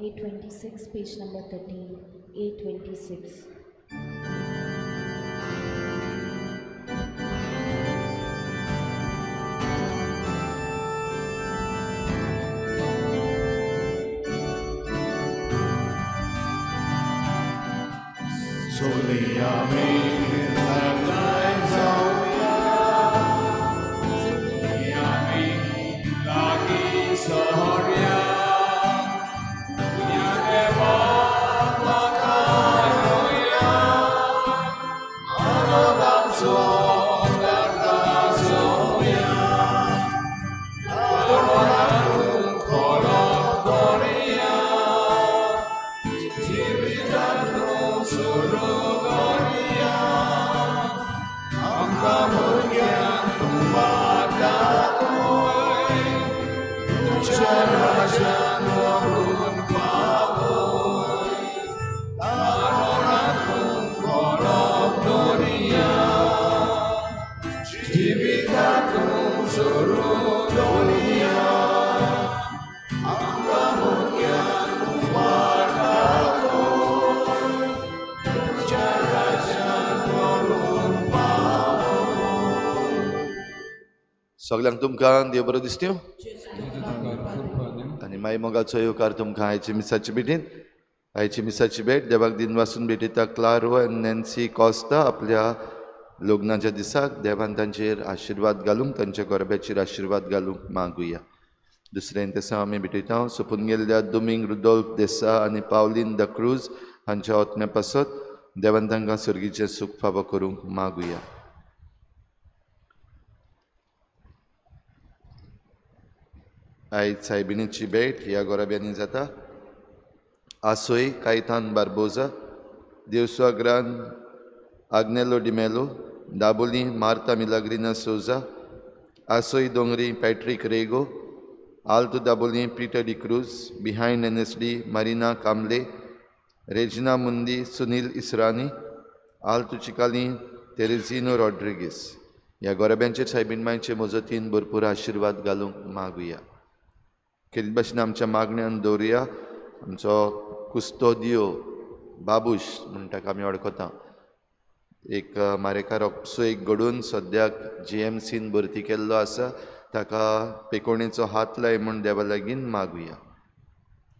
826, page number 13, 826. सगळ्यांक तुमकां देव बरो दिसत्यो आनी मागीर मोगाचो येवकार तुमकां आयचे मिसाची भेटीन. आयची मिसाची भेट देवाक दिन वासून भेटयता क्लारो आनी नॅन्सी कॉस्टा आपल्या लग्नाच्या दिसाक. देवान तांचेर आशिर्वाद घालूंक तांच्या गोरब्याचेर आशिर्वाद घालूंक मागुया. दुसरें तेसा आमी भेटयता सोपून गेल्ल्या दोमिंग रुडोल्फ देसा आनी पावलीन द क्रूज हांच्या ओतम्या पासत देवान तांकां सर्गीचें सूख फावो करूंक मागुया. आयज सायबिणीची भेट ह्या गोरब्यांनी जाता. आसोय कायतान बार्बोजा, देवस्वाग्रान आग्नेलो डिमेलो, दाबोली मार्ता मिलाग्रिना सोजा, आसोय Dongri Patrick Rego, Alto Dabolim Peter D'Cruz, behind NSD Marina Kamble, Regina Mundi Sunil Israni, Alto Chicalim तेरेझिनो Rodrigues. ह्या गोरब्यांचेर सायबीण मजतीन भरपूर आशिर्वाद घालूंक मागुया. खेरीत भाशेन आमच्या मागण्यान दवरुया आमचो कुस्तोदियो बाबूश म्हण ताका आमी वळखता. एक मारेकार ऑप्सो एक घडून सद्याक GMCन भरती केल्लो आसा. ताका पेकोणेचो हात लाय म्हूण देवा लागीं मागुया.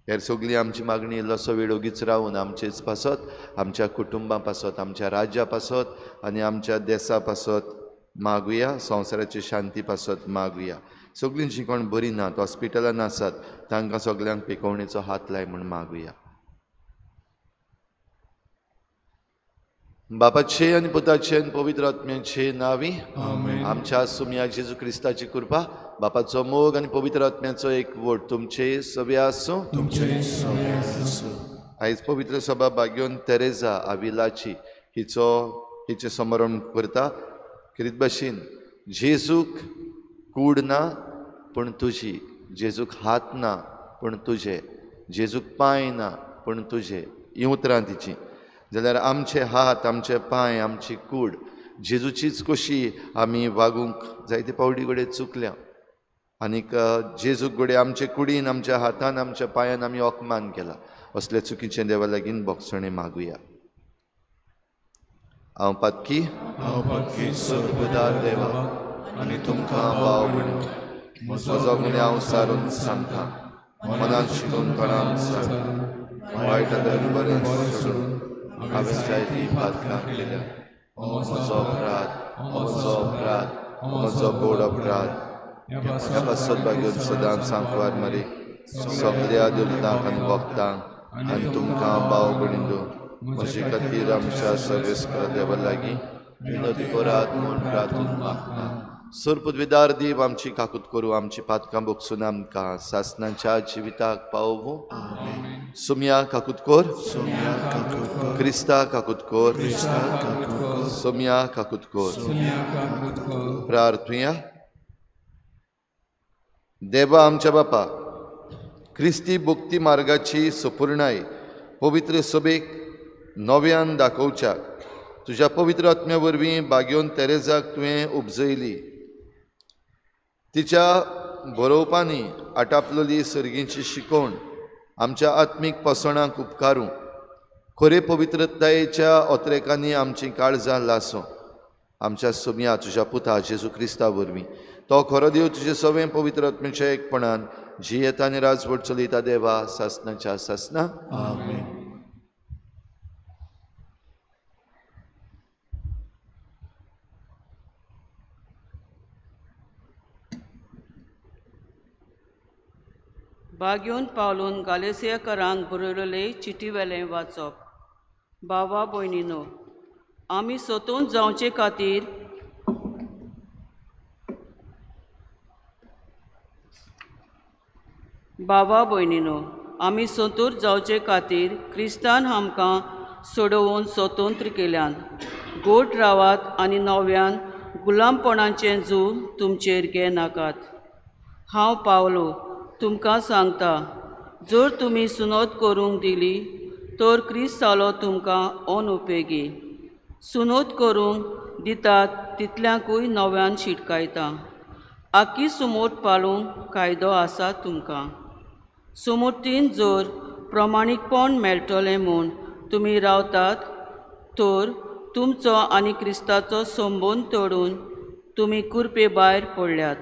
हेर सगळी आमची मागणी इल्लोसो वेळ ओगीच रावून आमचेच पासत, आमच्या कुटुंबा पासत, आमच्या राज्या पासत आनी आमच्या देशा पासत मागुया. संवसाराची शांती पासत मागुया. सगळीं जीं कोण बरीं नात, हॉस्पिटलान आसात, तांकां सगळ्यांक पेकोवणेचो हात लाय म्हूण मागुया. बापाचे आनी पुताचे आनी पवित्र आत्म्याचे नांवी आमच्या सुमया जेजू क्रिस्ताची कृपा, बापाचो मोग आनी पवित्र आत्म्याचो एकवट तुमचे सगळे आसूं. आयज पवित्र सभा बागेवन तेरेजा आविलाची हिचे समरण करता. किरीत भाशेन जेजूक कूड ना पूण तुजी, जेजूक हात ना पूण तुजे, जेजूक पांय ना पूण तुजे, ही उतरां तिची. जाल्यार आमचे हात, आमचे पांय, आमची कूड जेजूचीच कशी आमी वागूंक जायते पावटी घडये चुकल्या. आनीक जेजूक घडये आमचे कुडीन, आमच्या हातान, आमच्या पांयान आमी अपमान केला. असले चुकीचे देवा लागीं बोगसणे मागुया. हांव पातकी सर्वदार देवा आनी तुमकां भाव म्हणून म्हजो गुन्यांव हांव सारून सांगता. मनान शिकून कोणाक सांगता, वायटांतल्यान बरें सोडून हांवें जायतीं पातकां केल्या. म्हजो अपराध, म्हजो गोड अपराध. ह्या पासत बागेवन सदांच सांकवार मारी सगळ्या दुर्तांक आनी भक्तांक आनी तुमकां भाव भयणींनो म्हजे खातीर आमच्या सर्वेस्कर देवा लागीं विनोदी करात म्हूण प्रार्थून मागता. सर्पद्विदार देव आमची काकूत करूं, आमची पातकां बोगसून आमकां सासणाच्या जिविताक पावोवूं. सुमया काकूत कोर, क्रिस्ता काकूत कोर, सुमया काकूत कोर. प्रार्थुया. देवा आमच्या बापा, क्रिस्ती भक्ती मार्गाची संपूर्णाय पवित्र सभेक नव्यान दाखोवच्याक तुज्या पवित्र आत्म्या वरवीं बागेवन तेरेजाक तुवें उपजयली. तिच्या बरोवपांनी आटापलेली सर्गीची शिकवण आमच्या आत्मीक पसणाक उपकारूं खरे पवित्रतायेच्या ओत्रेकांनी आमची काळजां लासूं आमच्या सोम्या तुज्या पुता जेजू क्रिस्ता वरवीं तो खरो देव तुजे सवें पवित्र आत्मेच्या एकपणान जी येता आनी राजवट चलयता देवा सासनाच्या सासना आमेन. बागेवन पावलून गालेसियाकारांक बरयलेले चिटी वेलें वाचप. भावा भयणीनो, आमी सोतून जावचे खातीर भावा भयणीनो, आमी स्वतंत्र जावचे खातीर क्रिस्तान आमकां सोडवून स्वतंत्र केल्यान. गोड रावात आनी नव्यान गुलामपणाचें जूं तुमचेर घे नाकात. हांव पावलो तुमकां सांगता, जर तुमी सुनोद करूंक दिली तर क्रिस्तालो तुमकां अनउपेगी. सुनोद करूंक दितात तितल्यांकूय नव्यान शिटकायता. आख्खी सुमोट पाळूंक कायदो आसा तुमकां. सुमोटीन जर प्रमाणीकपण मेळटलें म्हूण तुमी रावतात तर तुमचो आनी क्रिस्ताचो संबंद तोडून तुमी कुरपे भायर पडल्यात.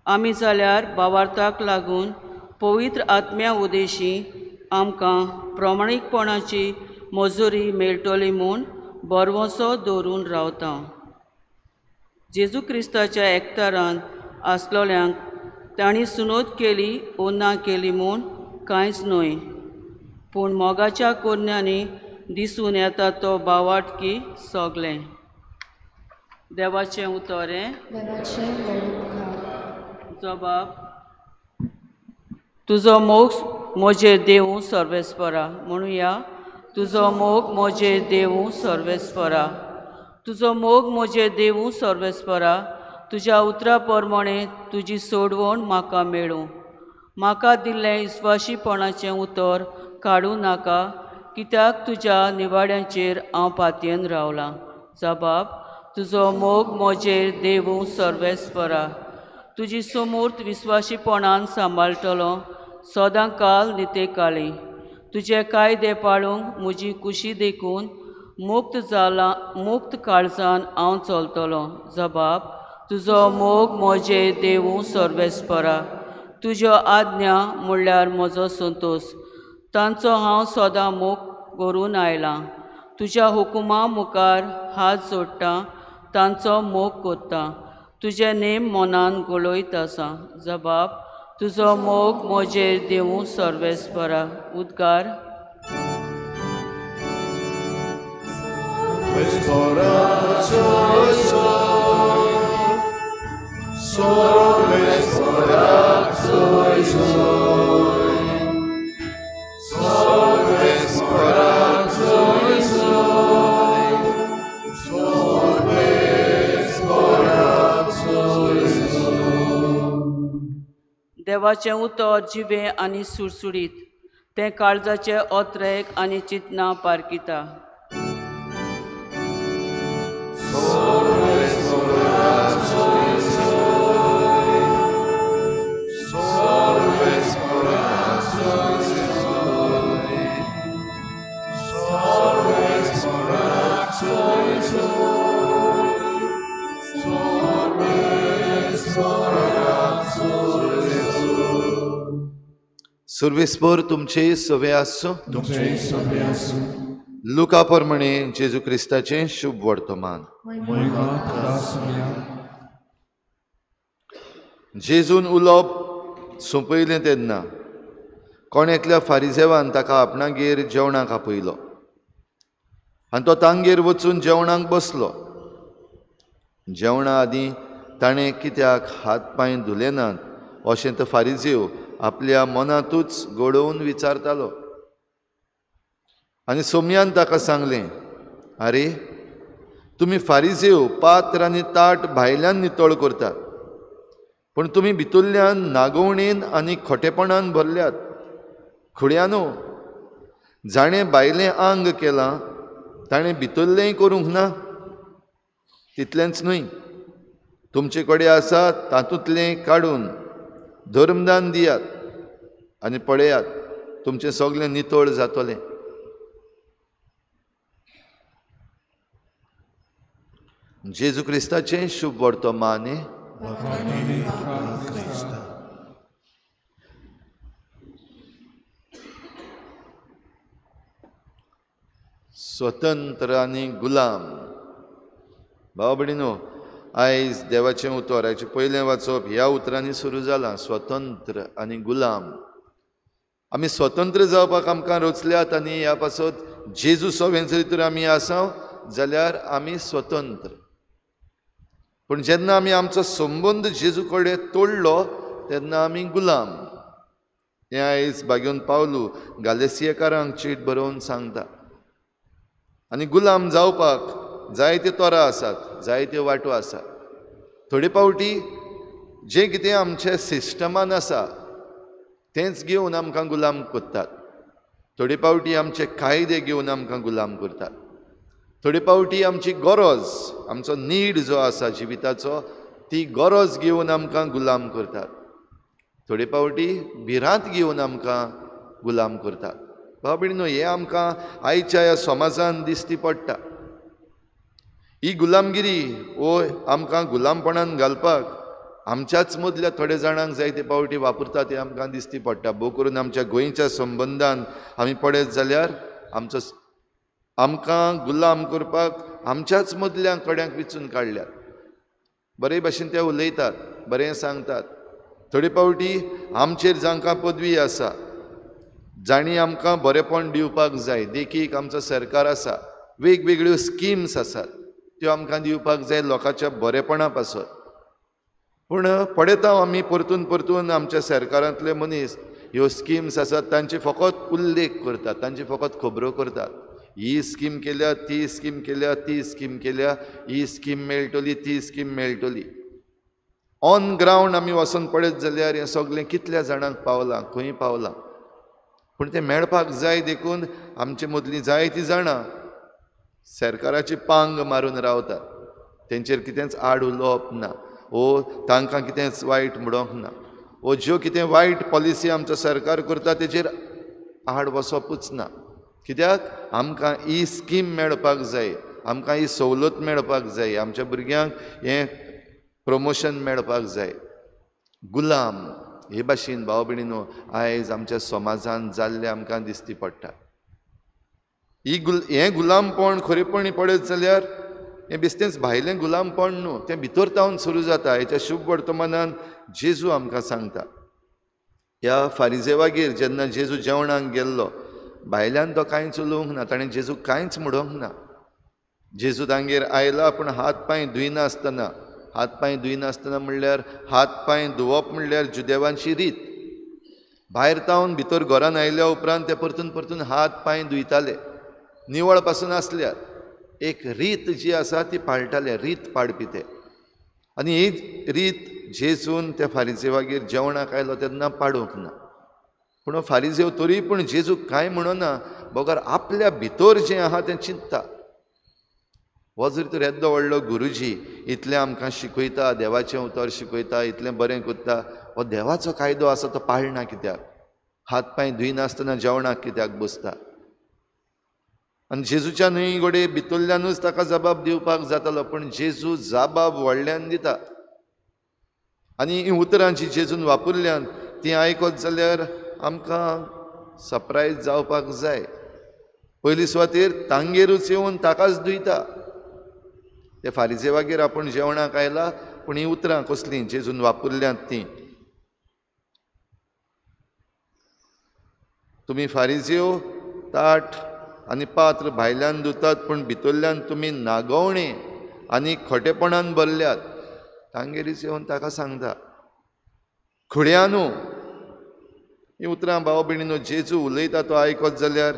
आमी जाल्यार भावार्थाक लागून पवित्र आत्म्या उदेशी आमकां प्रमाणीकपणाची मजुरी मेळटली म्हूण बरवसो दवरून रावता. जेजू क्रिस्ताच्या एकठारान आसलोल्यांक तांणी सुनोद केली ओ ना केली म्हूण कांयच न्हय, पूण मोगाच्या कोरण्यांनी दिसून येता तो भावार्थकी सोगलें. देवाचें उतोरें. देवाचें उपकार. जबाब. तुजो मोग म्हजेर देवूं सर्वेस्परा. म्हणुया, तुजो मोग म्हजेर देवूं सर्वेस्परा. तुजो मोग म्हजेर देवूं सर्वेस्परा. तुज्या उतरा प्रमाणें तुजी सोडवण म्हाका मेळूं. म्हाका दिल्लें विस्वाशीपणाचें उतर काडूं नाका, कित्याक तुज्या निवाड्यांचेर हांव पातयेन रावलां. जबाब. तुजो मोग म्हजेर देवूं सर्वेस्परा. तुजी समूर्त विस्वाशीपणान सांबाळटलो सदां काल नितेकाळी. तुजे कायदे पाळूंक म्हजी कुशी देखून मुक्त काळजान हांव चलतलों. जबाब. तुजो मोग म्हजेर देवूं सर्वेस्परा. तुज्यो आज्ञा म्हणल्यार म्हजो संतोश. तांचो हांव सदां मोग करून आयलां. तुज्या हुकुमा मुखार हात जोडटां, तांचो मोग कोत्तां. तुजे नेम मनान गळयत आसा. जबाब. तुजो मोग म्हजेर देवूं सर्वेस्परा. उद्गार. देवाचें उतर जिवें आनी सुडसुडीत, तें काळजाचे ओत्रेक आनी चिंतना पारकिता. सर्वेस्पर तुमचे सवे आसो. लुका प्रमाणे जेजू क्रिस्ताचें शुभ वर्तमान. जेजून उलोवप सोंपयलें तेन्ना कोणेकल्या फारिजेवान ताका आपणागेर जेवणाक आपयलो आनी तो तांगेर वचून जेवणाक बसलो. जेवणा आदीं ताणें कित्याक हात पांय धुले नात अशें तो फारिजेव आपल्या मनांतूच घडोवन विचारतालो. आनी सोमयान ताका सांगलें, आरे, तुमी फारिजेव पात्र आनी ताट भायल्यान नितळ करतात, पूण तुमी भितरल्यान नागवणेन आनी खोटेपणान भरल्यात. खुड्यानो, जाणें भायलें आंग केलां ताणें भितरलेंय करूंक ना. तितलेंच न्हय, तुमचे कडेन आसा तातूंतलें काडून धर्मदान दियात आनी पळयात, तुमचें सगळें नितळ जातलें. जेजू क्रिस्ताचें शुभ वर्तमान. स्वतंत्र आनी गुलाम. भाव भयणीनो, आयज देवाचें उतर हाचें पयलें वाचप ह्या उतरांनी सुरू जालां. स्वतंत्र आनी गुलाम. आमी स्वतंत्र जावपाक आमकां रचल्यात आनी ह्या पासत जेजू सवें जरी तर आमी आसा जाल्यार आमी स्वतंत्र. पूण जेन्ना आमी आमचो संबंद जेजू कडेन तोडलो तेन्ना आमी गुलाम. हें आयज भाग्योन पावलू गालेसियेकारांक चीट बरोवन सांगता. आनी गुलाम जावपाक जायते तोरा आसात, जायत्यो वाटो आसात. थोडे पावटी जें कितें आमच्या सिस्टमान आसा तेंच घेवन आमकां गुलाम करतात. थोडे पावटी आमचे कायदे घेवन आमकां गुलाम करतात. थोडे पावटी आमची गरज, आमचो नीड जो आसा जिविताचो, ती गरज घेवन आमकां गुलाम करतात. थोडे पावटी भिरांत घेवन आमकां गुलाम करतात. भाव भयणीनो, हें आमकां आयच्या ह्या समाजान दिश्टी पडटा. ही गुलामगिरी वो आमकां गुलामपणान घालपाक आमच्याच मदल्या थोड्या जाणांक जायते पावटी वापरतात हें आमकां दिश्टी पडटा. भोव करून आमच्या गोंयच्या संबंदान आमी पळयत जाल्यार आमकां गुलाम करपाक आमच्याच मदल्या कड्यांक विचून काडल्यात. बरे भशेन ते उलयतात, बरें सांगतात. थोडे पावटी आमचेर जांकां पदवी आसा, जाणी आमकां बरेंपण दिवपाक जाय, देखीक आमचो सरकार आसा, वेगवेगळ्यो स्किम्स आसात, त्यो आमकां दिवपाक जाय लोकांच्या बरेपणा पासत. पूण पळयता आमी परतून परतून आमच्या सरकारांतले मनीस ह्यो स्किम्स आसात तांचे फकत उल्लेख करतात, तांची फकत खबरो करतात. ही स्कीम केल्या, ती स्कीम केल्या, ती स्कीम केल्या, ही स्कीम मेळटली, ती स्कीम मेळटली. ऑन ग्रावंड आमी वचून पळयत जाल्यार हें सगळें कितल्या जाणांक पावलां, खंय पावलां. पूण तें मेळपाक जाय देखून आमचे मदलीं जायतीं जाणां सरकाराची पांग मारून रावतात. तेंचेर कितेंच आड उलोवप ना, वो तांकां कितेंच वायट म्हणोंक ना, वो ज्यो कितें वायट पॉलिसी आमचो सरकार करता तेचेर आड वचपूच ना. कित्याक आमकां ही स्कीम मेळपाक जाय, आमकां ही सवलत मेळपाक जाय, आमच्या भुरग्यांक हें प्रमोशन मेळपाक जाय. गुलाम हे भाशेन भाव भयणीनो आयज आमच्या समाजान जाल्लें आमकां दिश्टी पडटा. हें गुलामपण खरेपणी पळयत जाल्यार हें बेश्टेंच भायलें गुलामपण न्हू, तें भितर तावन सुरू जाता. हेच्या शुभ वर्तमानान जेजू आमकां सांगता. ह्या फारिजेवागेर जेन्ना जेजू जेवणाक गेल्लो, भायल्यान तो कांयच उलोवंक ना, ताणें जेजूक कांयच म्हणोंक ना. जेजू तांगेर आयला पूण हात पांय धुयनासतना, हात पांय धुयनासतना म्हणल्यार हात पांय धुवप म्हणल्यार जुदेवांची रीत. भायर तावन भितर घरान आयल्या उपरांत ते परतून परतून हात पांय धुयताले, निवळ पासून आसल्यार. एक रीत जी आसा ती पाळटाले, रीत पाळपी ते. आनी ही रीत जेजून त्या फारिजेवागेर जेवणाक आयलो तेन्ना पाडूंक ना. पूण फारिजेव तरी पूण जेजूक कांय म्हणना, बोगार आपल्या भितर जें आहा तें चिंतता. हो जर तर येदो व्हडलो गुरुजी इतलें आमकां शिकयता, देवाचें उतर शिकयता, इतलें बरें करता, हो देवाचो कायदो आसा तो पाळना कित्याक? हात पांय धुयनासतना जेवणाक कित्याक बसता? आनी जेजूच्या न्हंय घोडे भितरल्यानूच ताका जबाब दिवपाक जातालो, पूण जेजू जबाब व्हडल्यान दिता. आनी हीं उतरां जीं जेजून वापरल्यान तीं आयकत जाल्यार आमकां सरप्रायज जावपाक जाय. पयली सुवातेर तांगेरूच येवन ताकाच धुयता. ते फारिजेवागेर आपूण जेवणाक आयला, पूण हीं उतरां कसलीं जेजून वापरल्यांत तीं. तुमी फारिजेव ताट आनी पात्र भायल्यान धुतात, पूण भितरल्यान तुमी नागवणे आनी खोटेपणान भरल्यात. तांगेरीच येवन ताका सांगता. खुड्यानू हीं उतरां भाव भयणीनो जेजू उलयता तो आयकत जाल्यार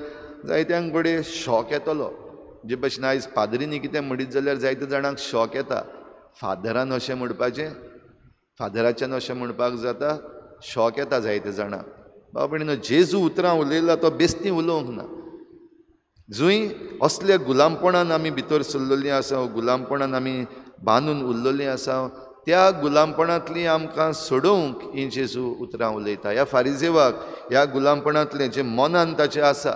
जायत्यांक घोडे शॉक येतलो. जे भशेन आयज फादरींनी कितें म्हणीत जाल्यार जायत्या जाणांक शॉक येता. फादरान अशें म्हणपाचें, फादराच्यान अशें म्हणपाक जाता, शॉक येता जायत्या जाणांक. भाव भयणीनो, जेजू उतरां उलयला तो बेश्टी उलोवंक ना. जंय असल्या गुलामपणान आमी भितर सरलेलीं आसा, गुलामपणान आमी बांदून उरलेलीं आसा, त्या गुलामपणांतली आमकां सोडूंक ही जेजू उतरां उलयता. ह्या फारिजेवाक ह्या गुलामपणांतलें जें मनान ताचें आसा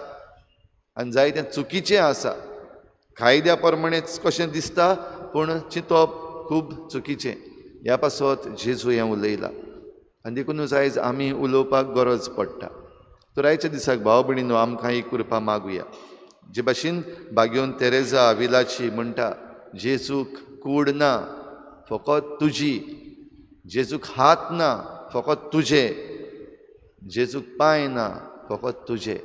आनी जायतें चुकीचें आसा, कायद्या प्रमाणेच कशें दिसता पूण चिंतप खूब चुकीचें, ह्या पासत जेजू हें उलयलां. आनी देखूनच आयज आमी उलोवपाक गरज पडटा. तर आयच्या दिसाक भाव भयणीनो आमकां ही कृपा मागुया. जे भाशेन बागेवन तेरेजा अविलाची म्हणटा, जेजूक कूड ना फकत तुजी, जेजूक हात ना फकत तुजे, जेजूक पांय ना फकत तुजे.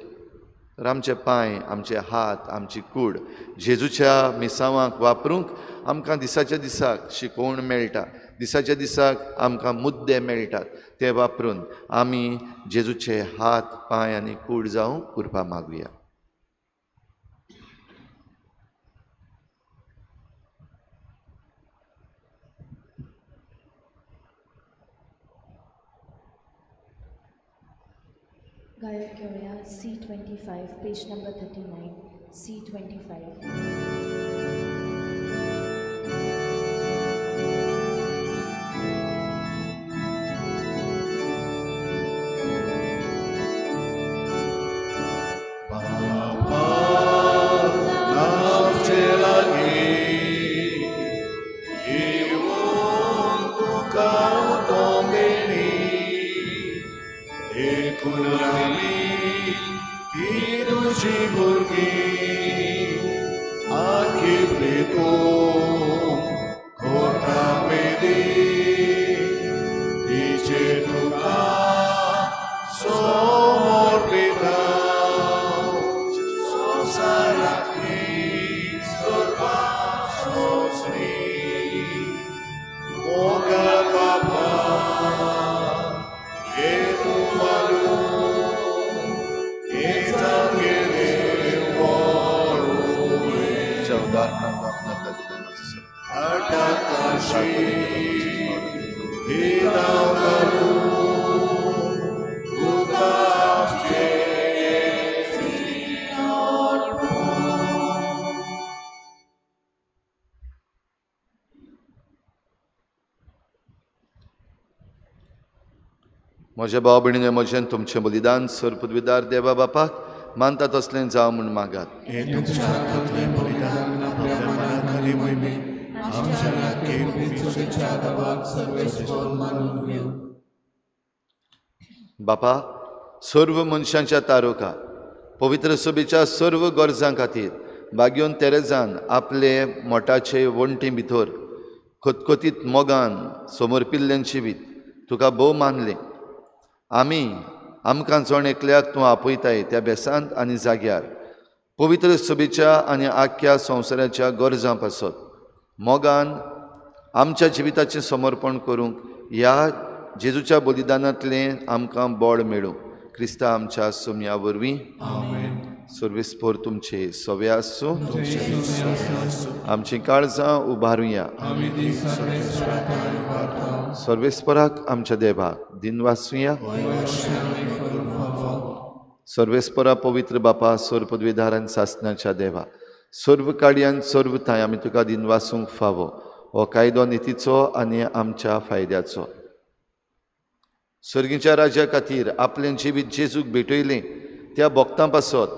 तर आमचे पांय, आमचे हात, आमची कूड जेजूच्या मिसावांक वापरूंक आमकां दिसाच्या दिसाक शिकोवण मेळटा. दिसाच्या दिसाक आमकां मुद्दे मेळटात. ते वापरून आमी जेजूचे हात, पांय आनी कूड जावं कृपा मागुया. गायक घेऊया C25, पेज नंबर 39, C25. म्हज्या भाव भयणीने म्हजें तुमचें बलिदान सर पदवीदार देवा बापाक मानता तसलें जावं म्हूण मागात. बापा, सर्व मनशांच्या तारोका पवित्र सभेच्या सर्व गरजां खातीर बागेवन तेरेजान आपले मोठाचे वण्टी भितर खतखतीत मोगान समर्पिल्ल्यांची वीत तुका भोव मानलें. आमकां जण एकल्याक तूं आपयताय त्या बेसांत आनी जाग्यार पवित्र सभेच्या आनी आख्या संवसाराच्या गरजां पासत मोगान आमच्या जिविताचें समर्पण करूंक ह्या जेजूच्या बलिदानांतलें आमकां बळ मेळूं. क्रिस्ता आमच्या सोम्या वरवीं. सर्वेस्पर तुमचे सवे आसूं. आमची काळजां उबारुया. सर्वेस्पराक आमच्या देवाक दिन वाचुया. सर्वेस्परा पवित्र बापा, सर पदवीधारान सासणाच्या देवा, सर्व काळयान सर्व थंय आमी तुका दिन वाचूंक फावो. हो कायदो नितीचो आनी आमच्या फायद्याचो. सर्गीच्या राजा खातीर आपलें जिवीत जेजूक भेटयलें त्या भक्तां पासत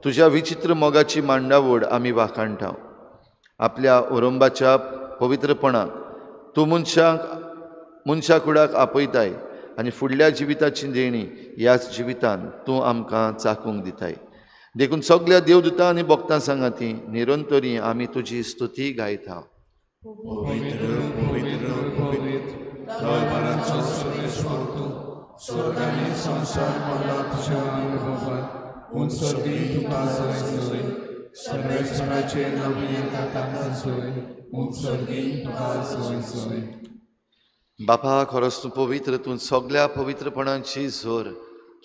तुज्या विचित्र मोगाची मांडावळ आमी वाखाणटाव. आपल्या ओरंबाच्या पवित्रपणाक तूं मनशा कुडाक आपयताय आनी फुडल्या जिविताची देणी ह्याच जिवितान तूं आमकां चाखूंक दिताय. देखून सगळ्या देवदूतां आनी भक्तां सांगाती निरंतरी आमी तुजी स्तुती गायता. बापा, खरोच तूं पवित्र. तूं सगळ्या पवित्रपणाची झोर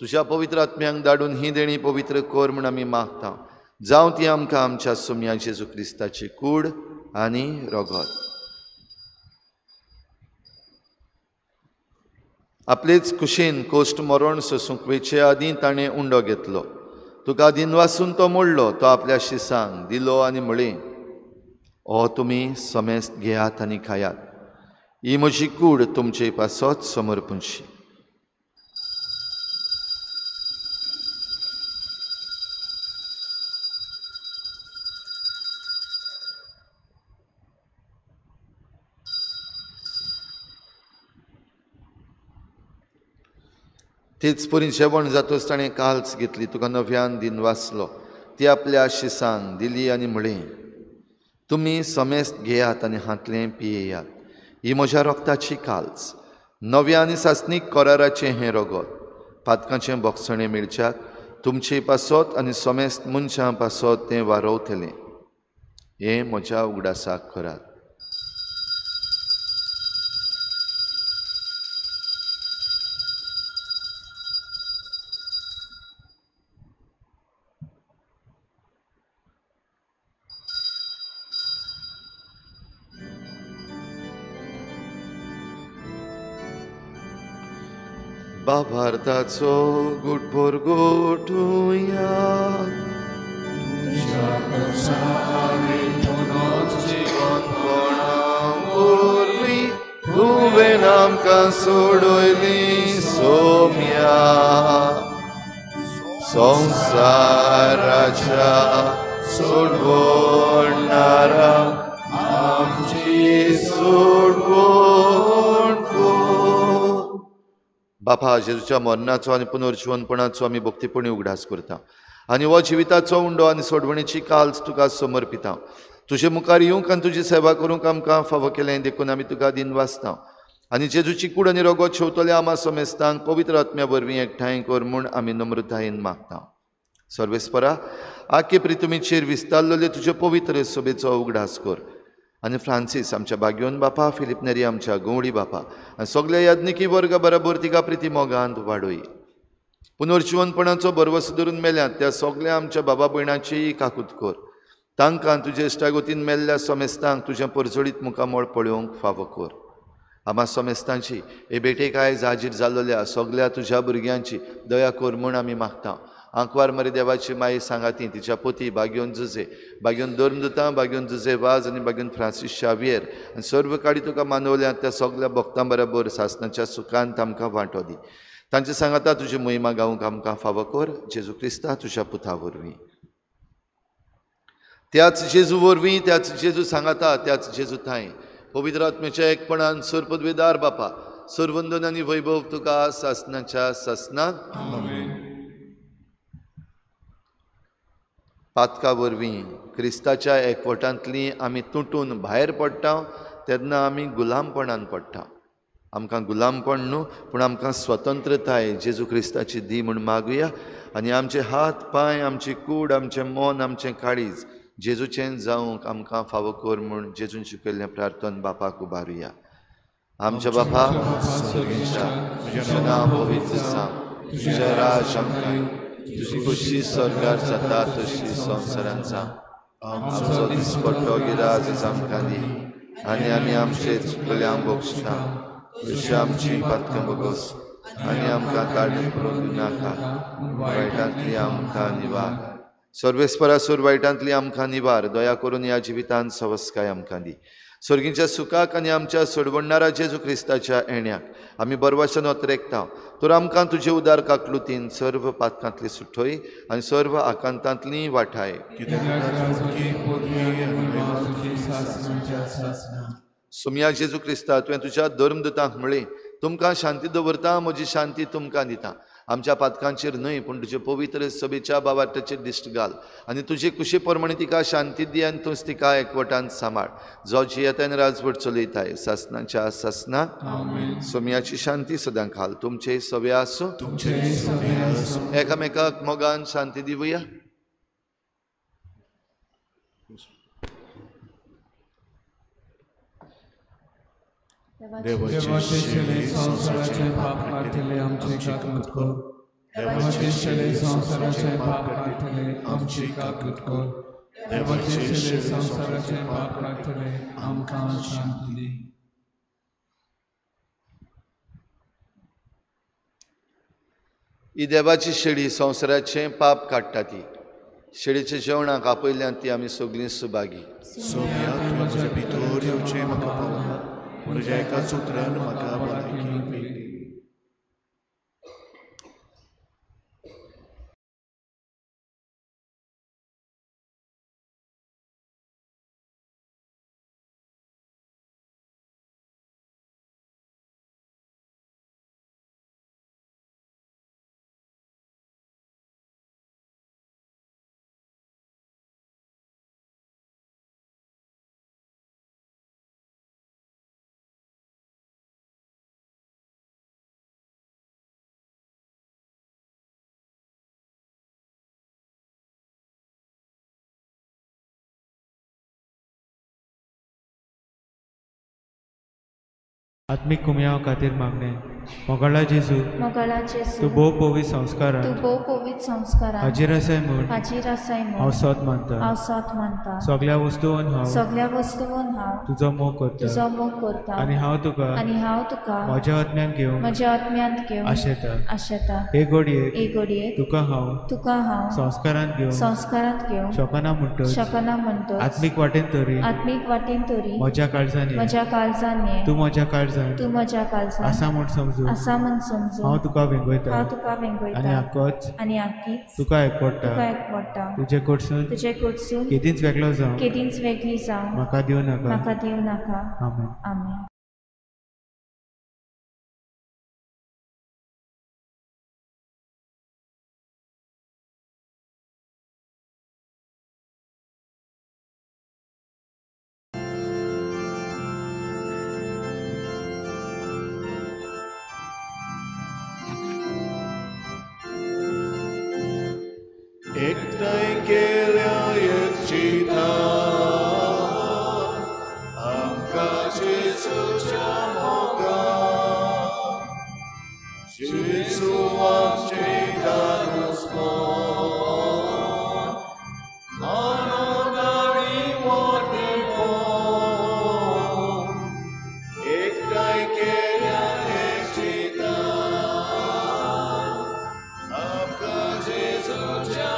तुज्या पवित्र आत्म्यांक धाडून ही देणी पवित्र कर म्हूण आमी मागता. जावं ती आमकां आमच्या सोम्या जेजू क्रिस्ताची कूड आनी रगत. आपलेच कुशीन कोश्ट मरण सोसूंक वेचे आदीं ताणें उंडो घेतलो. तुका दिन वाचून तो मोडलो. तो आपल्या शिसांक दिलो आनी म्हळें, हो तुमी समेस्त घेयात आनी खायात. ही म्हजी कूड तुमचे पासत समर्पूंची. तेच परी जेवण जातच ताणें काल्स घेतली, तुका नव्यान दिन वाचलो, ती आपल्या शिसांक दिली आनी म्हळें, तुमी समेस्त घेयात आनी हातलें पियेयात. ही म्हज्या रोगताची काल्स, नव्या आनी सासणीक कराराचें हें रगत, पातकाचें बोगसणें मेळच्याक तुमचे पासत आनी समेस्त मनशां पासत तें वारवतलें. हें म्हज्या उगडासाक करात. बाभार्ताचो गुटभर गोठुया. तुवें आमकां सोडयली सोम्या, संवसाराच्या सोडवणारा आमची सोडवण कर. बापा, जेजूच्या मरणाचो आनी पुनर्जीवनपणाचो आमी भक्तीपणी उगडास करता आनी हो जिविताचो उंडो आनी सोडवणेची काल्स तुका समर्पिता. तुजे मुखार येवंक आनी तुजी सेवा करूंक आमकां फावो केलें देखून आमी तुका दिन वाचता. आनी जेजूची कूड आनी रगत शेवतले आमा समेस्तांक पवित्र आत्म्या वरवीं एकठांय कर म्हूण आमी नम्रतायेन मागता. सर्वेस्परा, आख्खे प्रितुमीचेर विस्तारलेले तुजे पवित्र सभेचो उगडास कर. आनी फ्रांसीस आमच्या बागयोन बापा, फिलीप नेरी आमच्या गवळी बापा आनी सगळ्या याज्ञिकी वर्गा बरोबर तिका प्रिती मोगांत वाडोय. पुनर्जीवनपणाचो बरवस धरून मेल्यांत त्या सगळ्या आमच्या बाबा भयणांची काकूत कर. तांकां तुजे इश्टागोतीन मेल्ल्या समेस्तांक तुजें परजळीत मुखामळ पळोवंक फावो कर. आमा समेस्तांची हे भेटेक आयज हाजीर जाल्ल्या सगळ्या तुज्या भुरग्यांची दया कर म्हूण आमी मागता. आंकवार मरे देवाची माई सांगाती, तिच्या पोती बागयोन जुजे, बागयोन धर्मदुतां, बागयोन जुजे वाज आनी बागयोन फ्रांसीस शावियर आनी सर्व काडी तुका मानवल्यांत त्या सगळ्या भक्तां बरोबर सासणाच्या सुखांत आमकां वांटो दी. तांचे सांगाता तुजी महिमा गावंक आमकां फावो कर. जेजू क्रिस्ता तुज्या पुता वरवीं. त्याच जेजू वरवीं, त्याच जेजू सांगाता, त्याच जेजू थाय पवित्र आत्म्याच्या एकपणान सरपदवेदार बापा, सरवंदन आनी वैभव तुका सासणाच्या सासणाक. पातका वरवीं क्रिस्ताच्या एकवटांतलीं आमी तुटून भायर पडटा तेन्ना आमी गुलामपणान पडटा. आमकां गुलामपण न्हू, पूण आमकां स्वतंत्रताय जेजू क्रिस्ताची दी म्हूण मागुया. आनी आमचे हात पांय, आमची कूड, आमचें मन, आमचें काळीज जेजूचें जावंक आमकां फावो कर म्हूण जेजून शिकयल्लें प्रार्थन बापाक उबारुया. आमच्या बापा, तुजें नांव पवित्र जावं, तुजें राज आमकां, तुजी खुशी स्वर्गार जाता तशी संवसारांत जावं. आमचो दिसपट्टो गिराज आमकां दी आनी आमी आमचे चुकल्यांक बक्षिता, तशी आमची पातकां बगोस आनी आमकां काडून करूंक नाका, वायटांतली आमकां निवार. सर्वेस्परा सूर वायटांतली आमकां निवार. दया करून ह्या जिवितांत सवस्काय आमकां दी. स्वर्गीच्या सुखाक आनी आमच्या सोडवणारा जेजू क्रिस्ताच्या येण्याक आमी बरवशान वतरेकता. तर आमकां तुजे उदार काकलुतीन सर्व पातकांतली सुटोय आनी सर्व आकांतांतली वाठाय. सुमया जेजू क्रिस्ता, तुवें तुज्या धर्मदुतांक म्हळें, तुमकां शांती दवरता, म्हजी शांती तुमकां दिता. आमच्या पातकांचेर न्हय, पूण तुजे पवित्र सभेच्या बाबाटाचेर दिश्ट घाल आनी तुजी कुशी प्रमाणे तिका शांती दी आनी तूंच तिका एकवटांत सांबाळ. जो जियेतान राजवट चलयताय सासणाच्या सासणाक. सोमयाची शांती सदां घाल. तुमचे सवे आसूं. एकामेकाक मोगान शांती दिवया. देवाचे शेळे संसाराचे पाप काढले आमचे काकूत कर. देवाचे शेळे संसाराचे पाप काढले आमची काकूत कर. देवाचे शेळे संसाराचे पाप काढले आमकां शांती दी. ही देवाची शेळी संवसाराचें पाप काडटा ती. शेळीच्या जेवणाक आपयल्यांत ती आमी सगळीं सुभागी. सोम्या तूं म्हज्या भितर येवचें म्हाका पावना, म्हज्या एकाच उतरान म्हाका भलायकी मेळ्ळी. आत्मिक कुमया खातीर मागणे. मोगाळा जेजू, मोगाळा जेजू, तूं भोव पवित्र संस्कारान तूं भोव पवित्र संस्कारान हाजीर आसाय म्हूण हाजीर आसाय हांव म्हूण सोत मानता. हांव सोत मानता. सगळ्या वस्तूंन हांव सगळ्या वस्तूंन हांव तुजो मोग करता तुजो मोग करता आनी हांव तुका म्हज्या आत्म्यान घेवन म्हज्या आत्म्यांत घेवन आशेता. हे घडयेक हे घडयेक तुका हांव संस्कारांत घेवन शकना म्हणटच आत्मीक वाटेन तरी म्हज्या काळजान ये. तूं म्हज्या काळजान आसा म्हूण समजू हांव तुका वेंगयता आनी आक्कोच तुका एकपडटा. तुजे कडसून केदींच वेगळो जावं म्हाका दिवं नाका. आमेन. एकठांय केल्या एकचिता आमकां जेजूच्या मोगान. जेजू आमचे दारूस मोग आनंदानी वाटेपण. एकठांय केल्या एकचिता आमकां जेजूच्या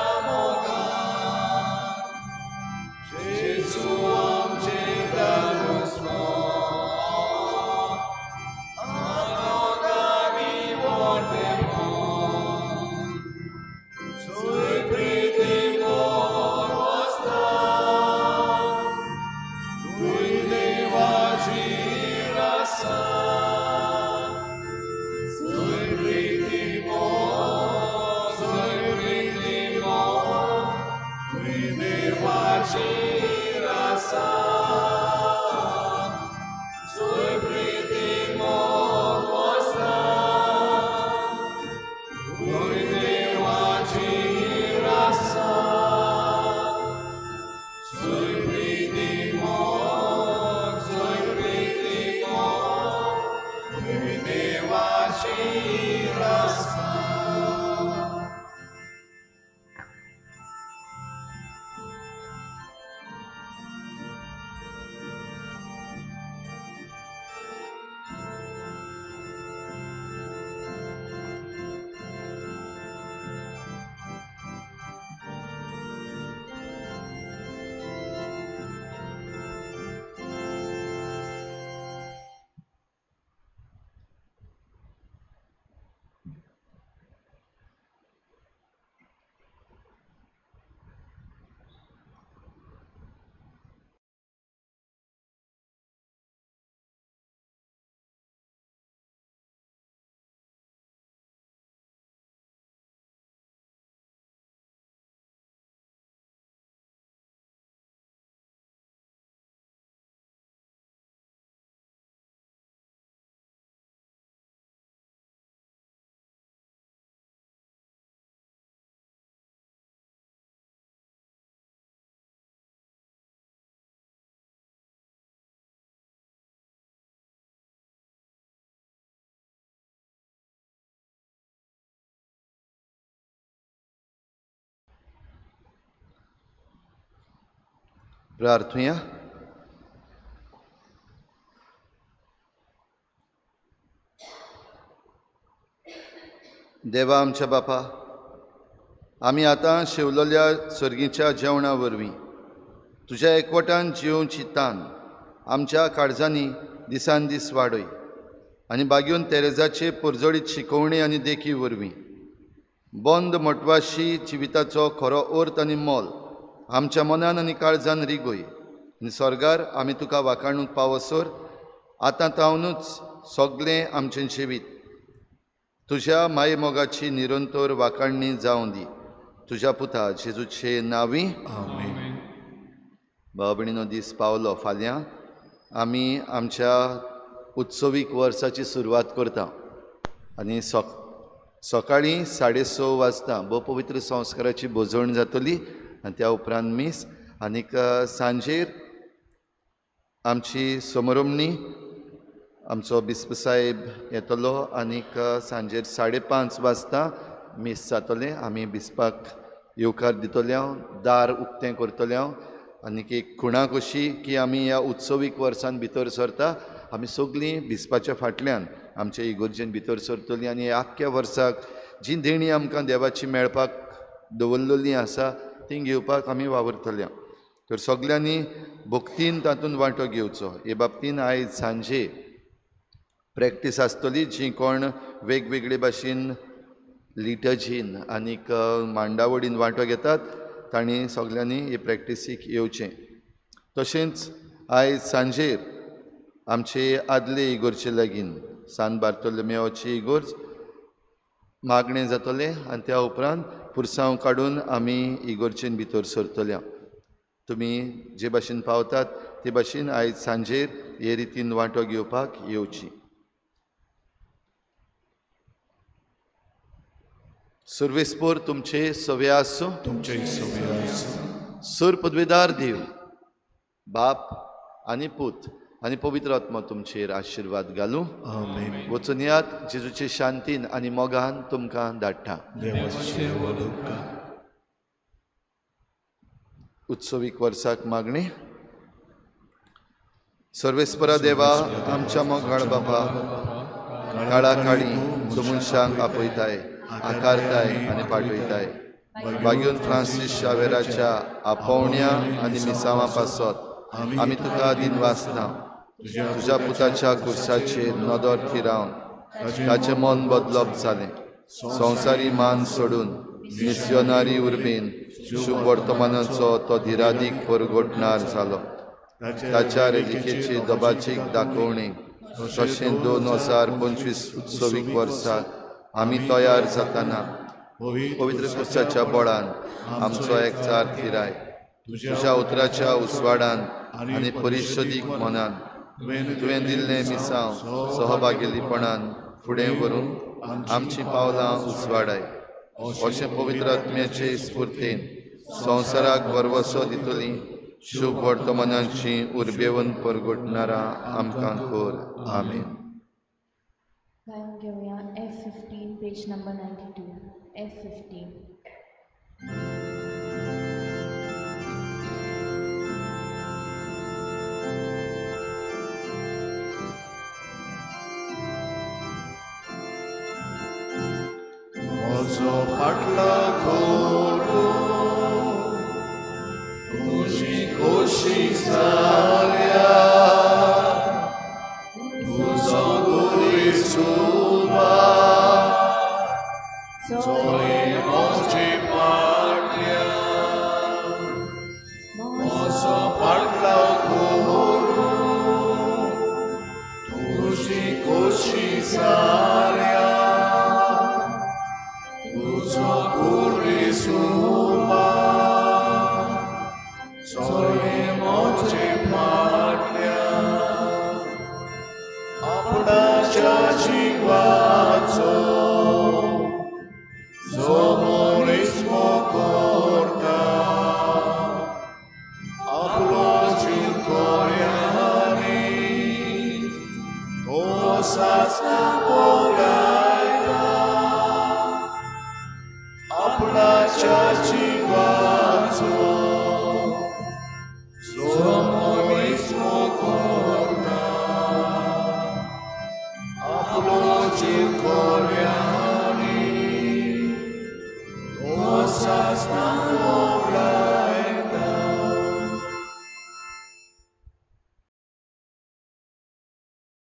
प्रार्थुया. देवा आमच्या बापा, आमी आतां शेवलोल्या सर्गीच्या जेवणा वरवीं तुज्या एकवटान जिवूं चित्तान आमच्या काळजांनी दिसान दीस वाडय आनी बागेवन तेरेजाचे पुरजोडीत शिकोवणी आनी देखी वरवीं बंद मोटवाशी जिविताचो खरो अर्थ आनी मोल आमच्या मनान आनी काळजान रिगोय आनी स्वर्गार आमी तुका वाखाणूक पावसोर आतां तावनूच सगळें आमचें जिवीत तुज्या माये मोगाची निरंतर वाखाणणी जावं दी तुज्या पुता जेजूचे नांवी भाव भयणीनो दीस पावलो फाल्यां आमी आमच्या उत्सवीक वर्साची सुरवात करता आनी सकाळीं 6:30 वाजता भोव पवित्र संस्काराची बोजवण जातली आनी त्या उपरांत मीस आनीक सांजेर आमची समरमणी आमचो बिस्प साहेब येतलो आनीक सांजेर 5:30 वाजता मीस जातलें आमी बिस्पाक येवकार दितले हांव दार उक्तें करतले हांव आनीक एक खुणा कशी की आमी ह्या उत्सवीक वर्सान भितर सरता आमी सगळीं बिस्पाच्या फाटल्यान आमच्या इगोर्जेन भितर सरतलीं आनी आख्ख्या वर्साक जी देणी आमकां देवाची मेळपाक दवरलेली आसा ती घेवपाक आमी वावरतले तर सगळ्यांनी भक्तीन तातूंत वांटो घेवचो हे बाबतीन आयज सांजे प्रॅक्टीस आसतली जी कोण वेगवेगळे भाशेन लिटर्जीन आनीक मांडावळीन वांटो घेतात तांणी सगळ्यांनी हे प्रॅक्टिसीक येवचें तशेंच आयज सांजेर आमचे आदले इगोर्चे लागीं सान बार्तोलोमेवाची इगोर्ज मागणें जातलें आनी त्या उपरांत पुरसांव काडून आमी इगोर्जेन भितर सरतल्या तुमी जे भाशेन पावतात ते भाशेन आयज सांजेर हे रितीन वांटो घेवपाक येवची सर्वेस्पोर तुमचे सवे आसूं सुर पदवेदार देव बाप आनी पूत आनी पवित्र आत्मा तुमचेर आशिर्वाद घालूं वचून यात जेजूचे शांतीन आनी मोगान तुमकां धाडटा उत्सवीक वर्साक मागणी सर्वेस्परा देवा आमच्या मोगाळ बापा काळा काळी मनशांक आपयताय आकारताय आनी पाठयताय बागेवन फ्रांसीस शावेराच्या आपोवण्या आनी मिसांवा पासत आमी तुका दिन वाचता तुज्या पुताच्या कुर्साचेर नदर थिरावन ताचें मन बदलप जालें संवसारी मान सोडून मिस्योनारी उर्बेन शुभ वर्तमानाचो तो धिरादीक परगोटणार जालो ताच्या रेलिकेची दबाचीक दाखोवणी तशें 2025 उत्सवीक वर्साक आमी तयार जाताना पवित्र कुर्साच्या बोळान आमचो एकचार थिराय तुज्या उतराच्या उसवाडान आनी परिशदीक मनान तुवें दिल्लें मिसांव सहभागिलीपणान फुडें व्हरून आमची पावलां उसवाडाय अशें पवित्र आत्म्याचे स्फूर्तेन संवसाराक वरवसो दितली शुभ वर्तमानाची उर्बेवन परगोटणारा आमकां कर आमेन. गायन घेऊया F15 page number 92 F15. Oso patla koro, kushi kushi salya, uso guri suba, soy mochi patya. Oso patla koro, kushi kushi salya. Suma, soy moche patlia, apna shachivaco, zomorismo corta, aploci coriani, tosas pogaida. Chachivazo, somorismo corda, aploci coriani, tosas